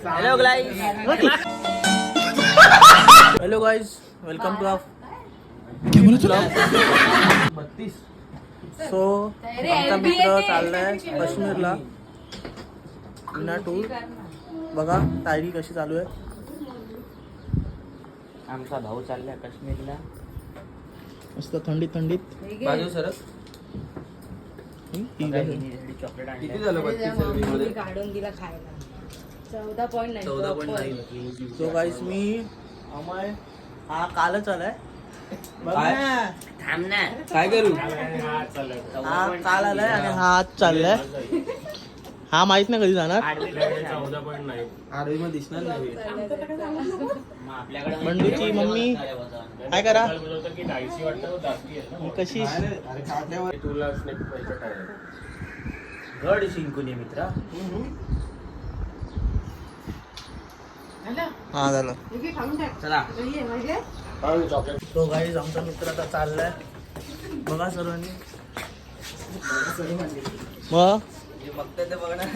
Hello guys, hello guys, welcome to क्या बोला तुला 32. सो आमचा मित्र चाललाय काश्मीरला विना टूर. बघा तयारी कशी चालू आहे. आमचा भाऊ चाललाय काश्मीरला. मस्त थंडीत थंडीत बाजू सरस चॉकलेट किती झालं काढून दिला खायला 14.9. सो गाईस मी अमय हा कालच आलाय. बघ ना थांब ना काय करू. हा काल आलाय आणि हा आज चाललाय. हा माहित नाही कधी जाणार. 8 मध्ये दिसणार नाही. बंडूची मम्मी काय करा कशी गड शिंकुनी मित्रा. हा झालं. चला तो गाईज आमचा मित्र आता चाललाय. बघा सर्वांनी मग बघताय ते बघणार.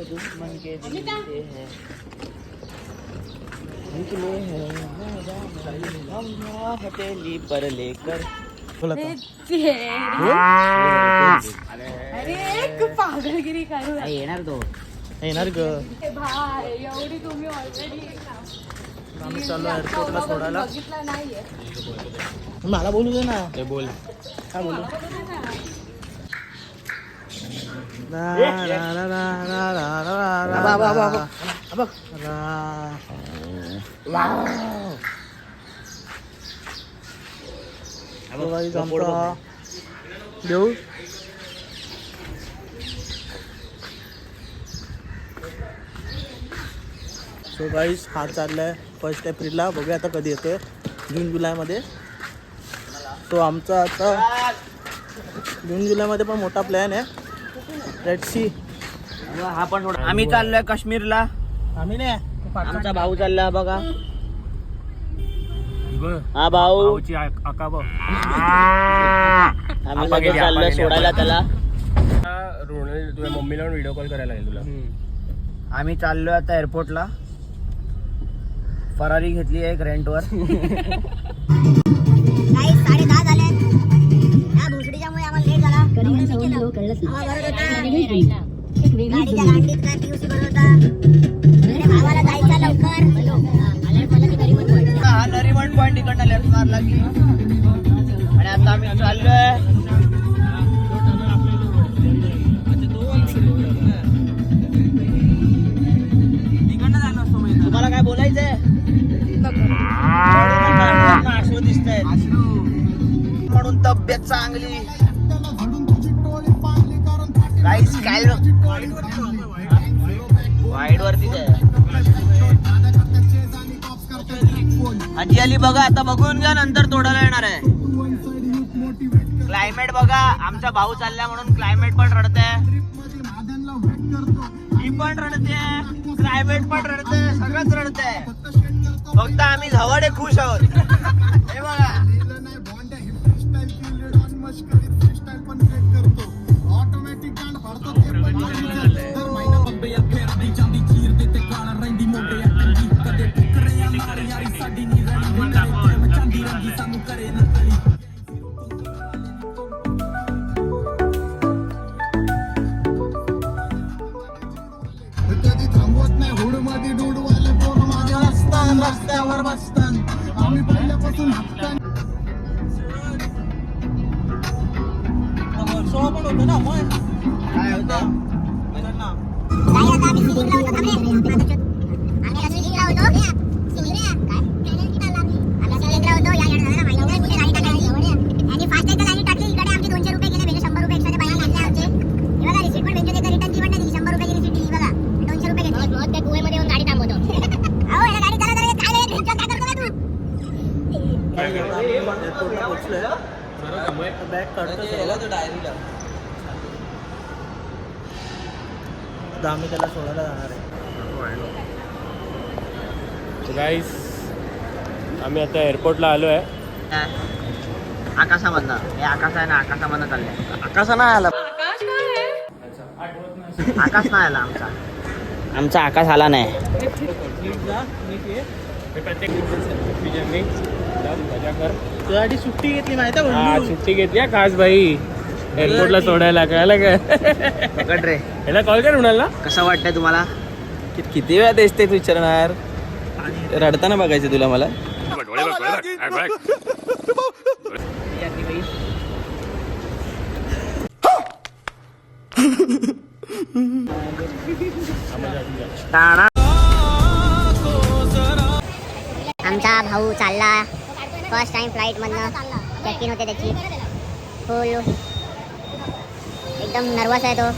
दुश्मन के दिल में है निकले हैं हम हथेली पर लेकर. अरे पागलगिरी करू येणार तो. येणार ग. भाई एवढी तुम्ही ऑलरेडी आम्ही चाललो एअरपोर्टला सोडायला. बघितलं नाहीये. मला बोलू दे ना. ते बोल काय बोलू. देऊ सो गाईस हा चाललाय 1 एप्रिलला. बघूया आता कधी येतोय. जून जुलैमध्ये. सो आमचा आता जून जुलैमध्ये पण मोठा प्लॅन आहे. Let's see. हा पण थोडा. आम्ही चाललोय काश्मीरला. आम्ही नाही आमचा भाऊ चालला बघा. हा भाऊ आम्ही लगेच चाललोय सोडायला त्याला. तुझ्या मम्मीला व्हिडिओ कॉल करायला लागेल तुला. आम्ही चाललोय आता एअरपोर्टला. फरारी घेतली आहे एक रेंटवर. 10:30 झाले. या भोसडीच्यामुळे आम्हाला लेट झाला. गाडीच्या गाडीत काय पीयूसी भरवता. भावाला जायचं लवकर. हा नरीमन पॉइंट इकडनं लेफ्ट मारला की. आणि आता आम्ही चाललोय तुम्हाला काय बोलायचंय. अश्रू दिसतंय म्हणून तब्येत चांगली. काहीच काय वाईट वरतीच आहे. आजी आली बघा. आता बघून घ्या नंतर तोडायला येणार आहे. क्लायमेट बघा. आमचा भाऊ चाललाय म्हणून क्लायमेट पण रडते. ही पण रडते. क्लायमेट पण रडते. सगळंच रडते. फक्त आम्ही झवाडे खुश आहोत. हे बघा. रस्त्यावर बसतान आम्ही पहिल्यापासून सोळा पण होतं ना. मग काय होतं. बॅग काढतो आता आम्ही त्याला सोडायला जाणार आहे. गाईस आम्ही आता एअरपोर्टला आलो आहे. आकाशामधनं हे आकाश आहे ना, आकाशामधनं चाललंय. कसा नाही आला आकाश काय आहे? आकाश नाही आला आमचा आकाश आला नाही. तुझ्यासाठी सुट्टी घेतली माहिती हा आहे सुट्टी घेतली हा खास भाई एअरपोर्टला सोडायला कळलं काय पकड रे. ह्याला कॉल कर म्हणाल ना कसं वाटतंय तुम्हाला? किती वेळा तेच तेच विचारणार रडताना बघायचं तुला मला टाणा. आमचा भाऊ चालला फर्स्ट टाइम फ्लाईट मधनं चेक इन होते त्याची फुल एकदम नर्वस आहे तो.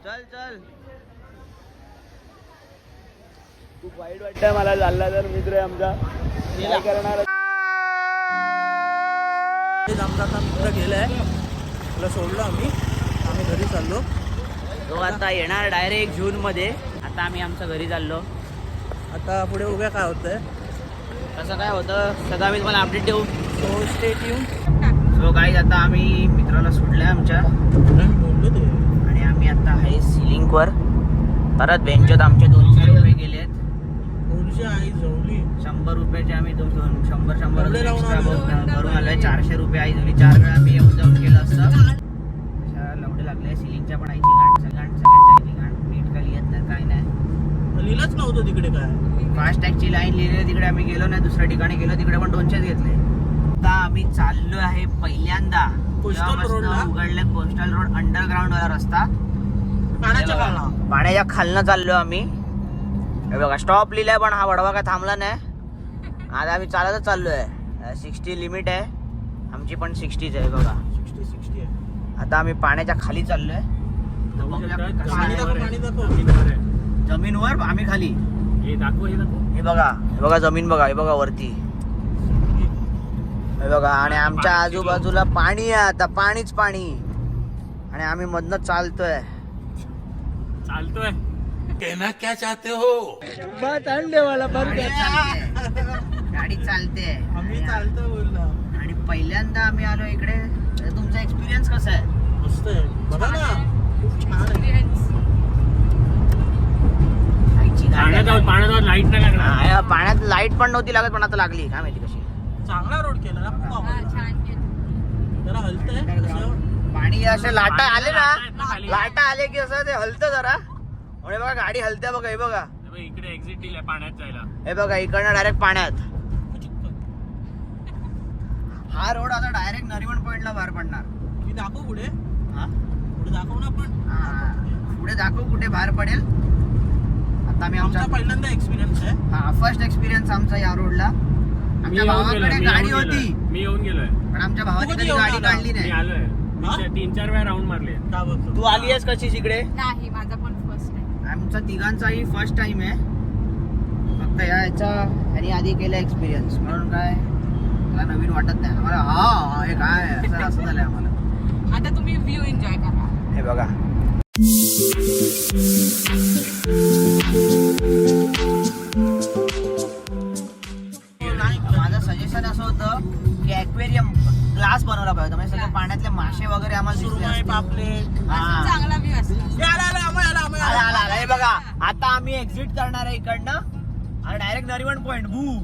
चल चल. खूप वाईट वाटतंय मला चालला तर मित्र आहे आमचा काय करणार आमचा आता मित्र गेलाय, तुला सोडलो आम्ही घरी चाललो. तो आता येणार डायरेक्ट जून मध्ये. आता आम्ही आमच्या घरी चाललो. आता पुढे उभ्या काय होतंय कसं काय होतं सगळं आम्ही तुम्हाला अपडेट देऊ. सो स्टेट येऊन सो गाईज आता आम्ही मित्राला सोडलंय आमच्या बोललो ते आणि आम्ही आता आहे सिलिंकवर. परत बेंचत आमचे 200 रुपये गेलेत. 200 आई जवली 100 रुपयाचे आम्ही 100 डबले लावून आलो. भरून आलोय. 400 रुपये आई झाली. 4 वेळा आम्ही येऊन जाऊन केलं असतं. अशा लवडे लागले सिलिंगच्या पण आईची सगळ्यांच्या आईची गाण नीट काय लिहित नाही काय नाही. लिहिलंच नव्हतं तिकडे काय. फास्टॅगची लाईन लिहिलेली तिकडे आम्ही गेलो नाही. दुसऱ्या ठिकाणी गेलो तिकडे पण 200 घेतले. आता आम्ही चाललो आहे पहिल्यांदा कोस्टल रोडला. उघडले कोस्टल रोड अंडरग्राऊंड वाला रस्ता. पाण्याच्या काळा पाण्याच्या खालनं चाललो आम्ही. हे बघा स्टॉप लिहिलाय पण हा वडवा काय थांबला नाही. आता आम्ही चालतच चाललोय. 60 लिमिट आहे आमची पण 60च आहे बघा. 60 आहे. आता आम्ही पाण्याच्या खाली चाललोय. तर बघूया कसं पाणी आहे. दाखव पाणी दाखव. जमीनवर आम्ही खाली. हे दाखव हे बघा जमीन बघा. हे बघा वरती. हे बघा आणि आमच्या आजूबाजूला पाणी आहे. आता पाणीच पाणी आणि आम्ही मधनं चालतोय. कहना क्या चाहते हो गाडी चालते. आम्ही चालतो बोललो. आणि पहिल्यांदा आम्ही आलो इकडे. तर तुमचा एक्सपिरियन्स कसा आहे? मस्त आहे बघा ना खूप छान आहे. आईची गाडी आहे. पाण्यात लाईट नाही लागणार हा, पाण्यात लाईट पण नव्हती लागत पण आता लागली. काय माहिती कशी. चांगला रोड केला ना खूप हा, आवडला. छान केलं. जरा हलतंय कसं. पाणी असे लाटा आले ना. लाटा आले की असं ते हलतं जरा. म्हणजे बघा गाडी हलते बघा. हे बघा. इकडे एक्झिट दिलाय पाण्यात जायला हे बघा इकडनं डायरेक्ट पाण्यात. हा रोड आता डायरेक्ट नरिमन पॉइंटला बाहेर पडणार. मी दाखव पुढे हा? पुढे दाखव ना पण. हा. पुढे दाखव कुठे बाहेर पडेल. आता आम्ही आमचा आमचा पहिल्यांदा एक्सपिरियन्स आहे. हा फर्स्ट एक्सपिरियन्स आमचा या रोडला. आमच्या भावाकडे गाडी होती मी येऊन गेलोय पण आमच्या भावाने तू कधी कधी येऊन गाडी आला? काढली मी नाही. आलोय हा? 3-4 वेळा राऊंड मारले का बोलतो तू आली आहेस कशीच इकडे? नाही माझा पण फर्स्ट टाइम. आमचा तिघांचाही फर्स्ट टाइम आहे. फक्त ह्यानी आधी केला एक्सपिरियन्स म्हणून काय मला नवीन वाटत नाही आम्हाला. हा हे काय असं झालंय आम्हाला. आता तुम्ही व्ह्यू एन्जॉय करा. हे बघा माझं सजेशन असं होतं की ॲक्वेरियम ग्लास बनवला पाहिजे म्हणजे सगळे पाण्यातले मासे वगैरे आम्हाला दिसले सुरमई असते. पापलेट हा. चांगला व्ह्यू असला. आला, आला, आला. हे बघा आता आम्ही एक्झिट करणार आहे इकडनं आणि डायरेक्ट नरिमन पॉइंट भू.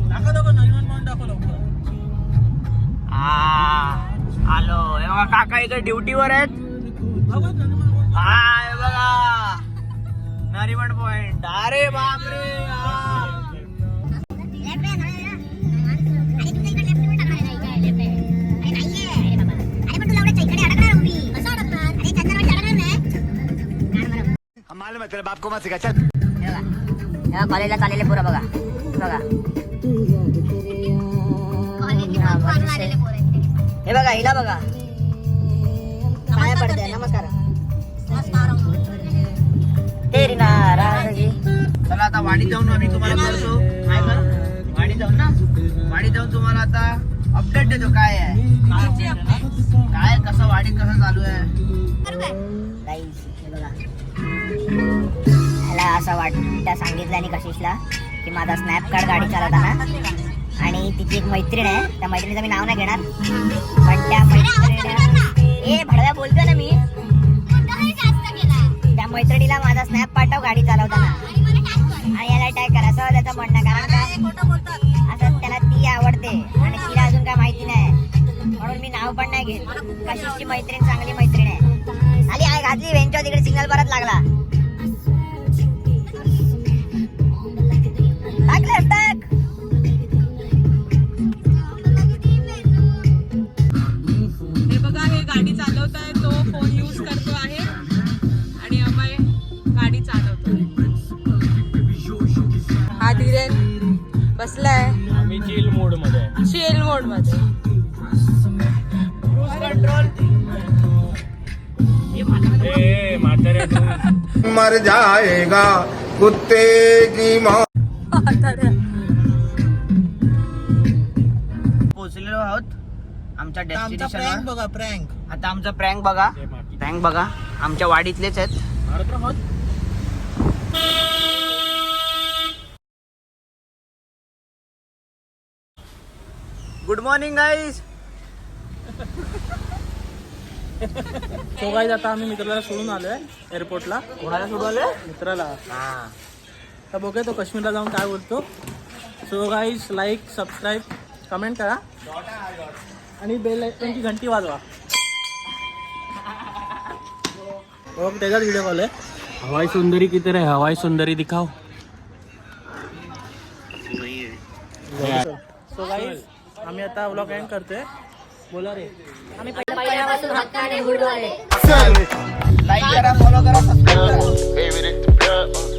दाखव दाखव नरिमन पॉइंट दाखव लवकर. आलो. हे बघा काका इकडे ड्युटीवर आहेत. दाखव नरिमन पॉइंट. हा हे बघा नरिमन पॉइंट. अरे बापरे. कॉलेजला चाललेले पुरं बघा बघा. हे बघा हिला बघा काय पडते. नमस्कार. तेरी नाराजगी. चला आता वाडीत जाऊन आम्ही तुम्हाला करतो. काय कर वाडीत जाऊन ना. वाडीत जाऊन तुम्हाला आता अपडेट देतो काय आहे काय कसं वाडीत कसं चालू आहे. गाईस हे बघा ह्याला असं वाटतं सांगितलं आणि कशिशला की माझा स्नॅप कार्ड गाडी चालवताना, आणि तिची एक मैत्रीण आहे, त्या मैत्रिणीचं मी नाव नाही घेणार, पण त्या मैत्रिणी भडव्या बोलतोय ना मी, त्या मैत्रिणीला माझा स्नॅप पाठव गाडी चालवताना आणि याला टॅग करा, असं त्याचं म्हणणं. कारण का असं त्याला ती आवडते आणि तिला अजून काय माहिती नाही, म्हणून मी नाव पण नाही घेत. कशिशची मैत्रीण चांगली मैत्रीण आहे. आली आहे घातली वेंचो तिकडे सिग्नल परत लागला. टाक left, टाक. हे बघा, हे गाडी चालवताय तो फोन यूज करतो आहे आणि अमय गाडी चालवतो. हा धीरेन बसलाय आम्ही चिल मोड मध्ये चिल मोड मध्ये. मर जाएगा कुत्ते की मौत. पोहोचलेलो आहोत आमच्या आमचा डेस्टिनेशनवर. प्रँक बघा, प्रँक. आता आमचा प्रँक बघा आमच्या वाडीतलेच आहेत. Good morning guys. So guys आता आम्ही मित्राला सोडून आलोय एअरपोर्टला. कोणाला सोडू आले? मित्राला. तर बघूया तो काश्मीरला जाऊन काय बोलतो. So guys like, subscribe, comment करा आणि बेल आयकॉनची घंटी वाजवा. बघ त्याचाच व्हिडिओ कॉल आहे. हवाई सुंदरी की तरह हवाई सुंदरी दिखाओ. सो गाईज आम्ही आता व्लॉग एंड करतोय. बोला रे. लाईक करा, फॉलो करा, सबस्क्राईब करा.